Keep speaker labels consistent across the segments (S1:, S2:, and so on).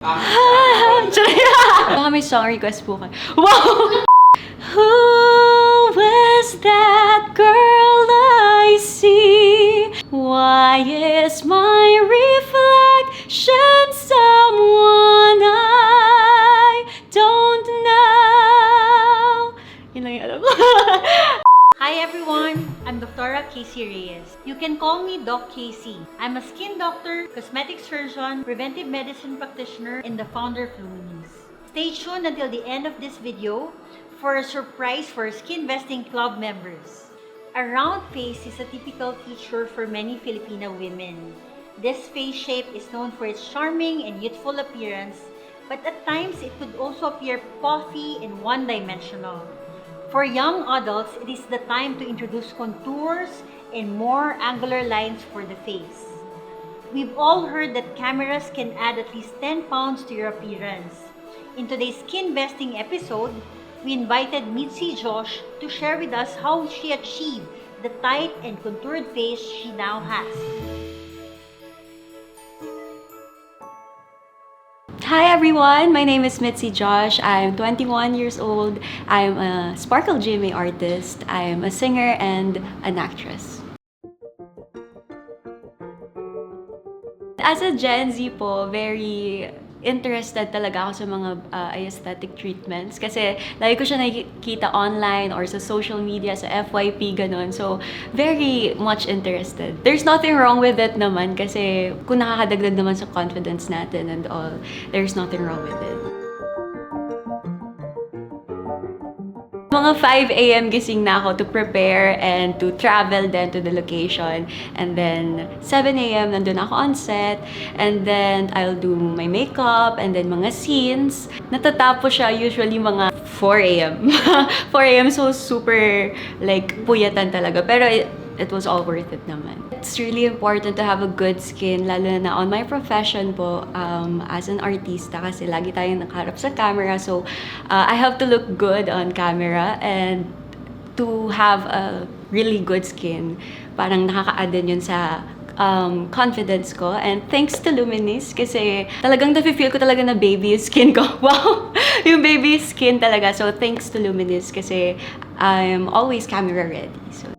S1: Baka may song request po kayo. Wow! Who is that girl I see? Why is my reflection someone I don't know? Yun lang yung alam ko.
S2: Hi everyone, I'm Dr. Casey Reyes. You can call me Doc Casey. I'm a skin doctor, cosmetic surgeon, preventive medicine practitioner, and the founder of Luminis. Stay tuned until the end of this video for a surprise for Skin Vesting Club members. A round face is a typical feature for many Filipino women. This face shape is known for its charming and youthful appearance, but at times it could also appear puffy and one-dimensional. For young adults, it is the time to introduce contours and more angular lines for the face. We've all heard that cameras can add at least 10 pounds to your appearance. In today's Skin Vesting episode, we invited Mitzi Josh to share with us how she achieved the tight and contoured face she now has.
S1: Hi everyone, my name is Mitzi Josh. I'm 21 years old. I'm a Sparkle GMA artist. I'm a singer and an actress. As a Gen Z po, very interested talaga ako sa mga aesthetic treatments kasi lagi ko siya nakikita online or sa social media, sa FYP, ganun. So, very much interested. There's nothing wrong with it naman kasi kung nakakadagdag naman sa confidence natin and all, there's nothing wrong with it. Mga 5 a.m. gising na ako to prepare and to travel then to the location. And then 7 a.m. nandun ako on set. And then I'll do my makeup and then mga scenes. Natatapos siya usually mga 4 a.m. 4 a.m. so super like puyatan talaga. Pero it was all worth it naman. It's really important to have a good skin, lalo na on my profession po as an artista kasi lagi tayong nakaharap sa camera. So, I have to look good on camera and to have a really good skin. Parang nakaka-add din yun sa confidence ko. And thanks to Luminis kasi talagang nafe-feel ko talaga na baby yung skin ko. Wow! Yung baby skin talaga. So, thanks to Luminis kasi I'm always camera ready. So,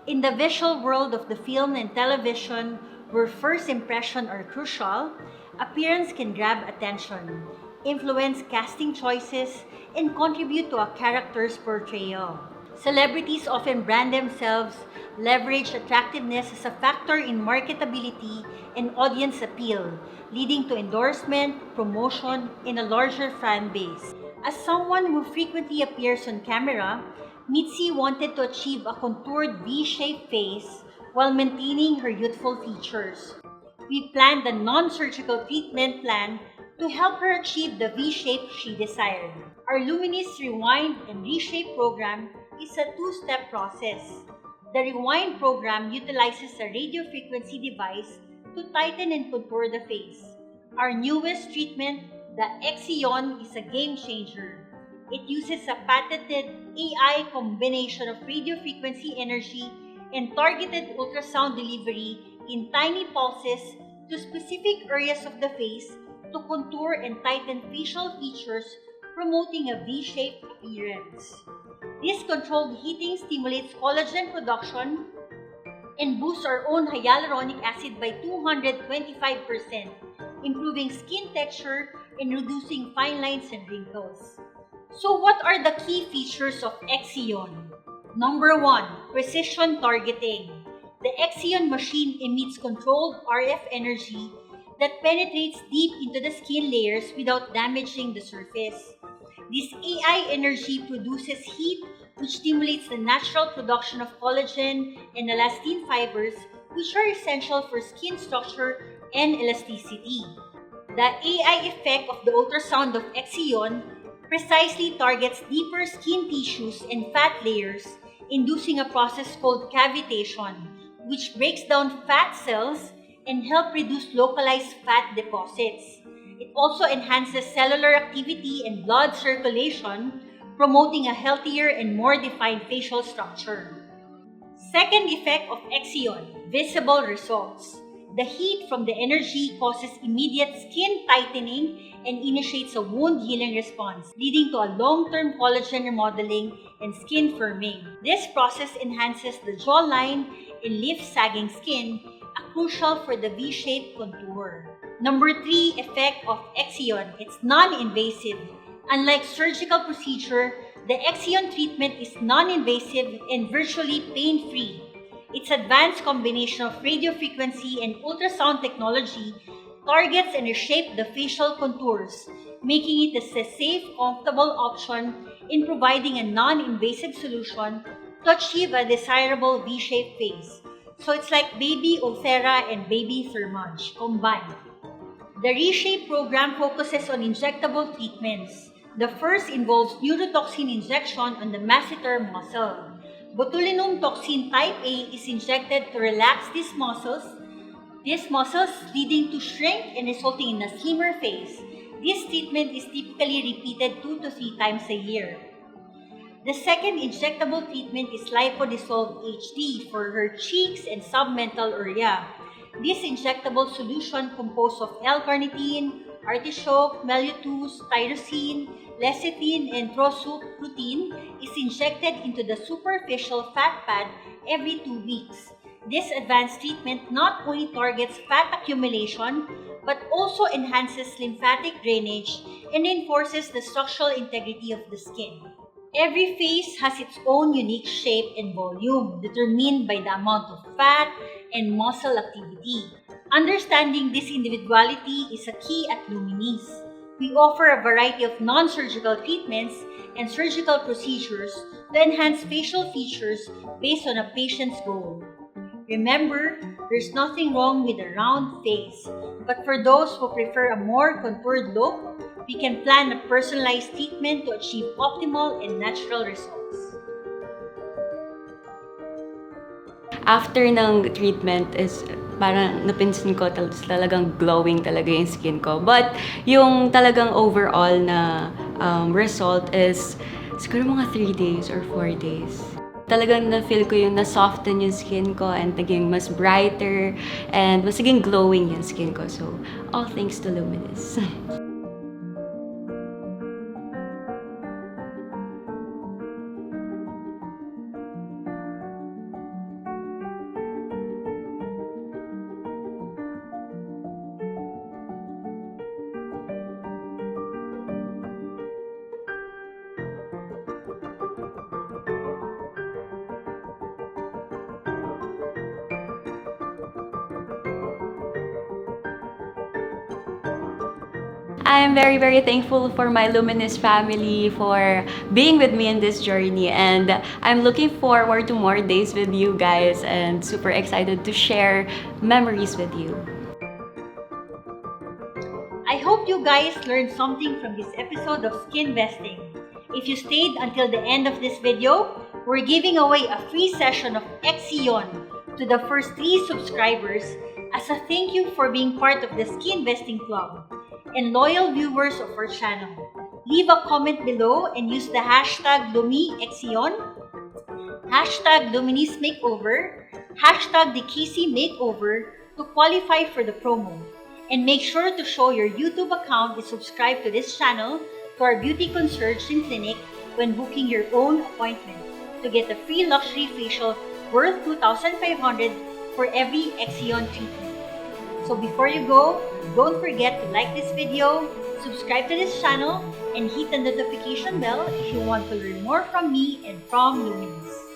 S2: in the visual world of the film and television, where first impressions are crucial, appearance can grab attention, influence casting choices, and contribute to a character's portrayal. Celebrities often brand themselves, leverage attractiveness as a factor in marketability and audience appeal, leading to endorsement, promotion, and a larger fan base. As someone who frequently appears on camera, Mitzi wanted to achieve a contoured V-shaped face while maintaining her youthful features. We planned a non-surgical treatment plan to help her achieve the V-shape she desired. Our Luminis Rewind and Reshape program is a two-step process. The Rewind program utilizes a radio frequency device to tighten and contour the face. Our newest treatment, the Exion, is a game changer. It uses a patented AI combination of radio frequency energy and targeted ultrasound delivery in tiny pulses to specific areas of the face to contour and tighten facial features, promoting a V-shaped appearance. This controlled heating stimulates collagen production and boosts our own hyaluronic acid by 225%, improving skin texture and reducing fine lines and wrinkles. So what are the key features of Exion? Number 1, precision targeting. The Exion machine emits controlled RF energy that penetrates deep into the skin layers without damaging the surface. This AI energy produces heat which stimulates the natural production of collagen and elastin fibers which are essential for skin structure and elasticity. The AI effect of the ultrasound of Exion precisely targets deeper skin tissues and fat layers, inducing a process called cavitation, which breaks down fat cells and help reduce localized fat deposits. It also enhances cellular activity and blood circulation, promoting a healthier and more defined facial structure. Second effect of Exion, visible results. The heat from the energy causes immediate skin tightening and initiates a wound healing response, leading to a long-term collagen remodeling and skin firming. This process enhances the jawline and lifts sagging skin, crucial for the V-shaped contour. Number 3, effect of Exion. It's non-invasive. Unlike surgical procedure, the Exion treatment is non-invasive and virtually pain-free. Its advanced combination of radiofrequency and ultrasound technology targets and reshapes the facial contours, making it a safe, comfortable option in providing a non-invasive solution to achieve a desirable V-shaped face. So it's like Baby Ulthera and Baby Thermage combined. The Reshape program focuses on injectable treatments. The first involves neurotoxin injection on the masseter muscle. Botulinum toxin type A is injected to relax these muscles leading to shrink and resulting in a slimmer face. This treatment is typically repeated 2 to 3 times a year. The second injectable treatment is Lipodissolve HD for her cheeks and submental area. This injectable solution composed of L-carnitine, artichoke, mellitus, tyrosine, lecithin, and protein is injected into the superficial fat pad every 2 weeks. This advanced treatment not only targets fat accumulation but also enhances lymphatic drainage and reinforces the structural integrity of the skin. Every face has its own unique shape and volume, determined by the amount of fat and muscle activity. Understanding this individuality is a key at Luminis. We offer a variety of non-surgical treatments and surgical procedures to enhance facial features based on a patient's goal. Remember, there's nothing wrong with a round face, but for those who prefer a more contoured look, we can plan a personalized treatment to achieve optimal and natural results.
S1: After ng treatment is parang napinsin ko talagang glowing talaga yung skin ko. But yung talagang overall na result is siguro mga 3 days or 4 days. Talagang na-feel ko yung na-soften yung skin ko and naging mas brighter and mas naging glowing yung skin ko. So, all thanks to Luminis. I'm very, very thankful for my Luminis family for being with me in this journey, and I'm looking forward to more days with you guys and super excited to share memories with you.
S2: I hope you guys learned something from this episode of Skin Vesting. If you stayed until the end of this video, we're giving away a free session of Exion to the first 3 subscribers as a thank you for being part of the Skin Vesting Club and loyal viewers of our channel. Leave a comment below and use the hashtag LumiExion, hashtag Luminis Makeover, hashtag DeKC Makeover to qualify for the promo. And make sure to show your YouTube account is subscribed to this channel to our Beauty Concierge in Clinic when booking your own appointment to get a free luxury facial worth 2,500 for every Exion treatment. So before you go, don't forget to like this video, subscribe to this channel, and hit the notification bell if you want to learn more from me and from Luminis.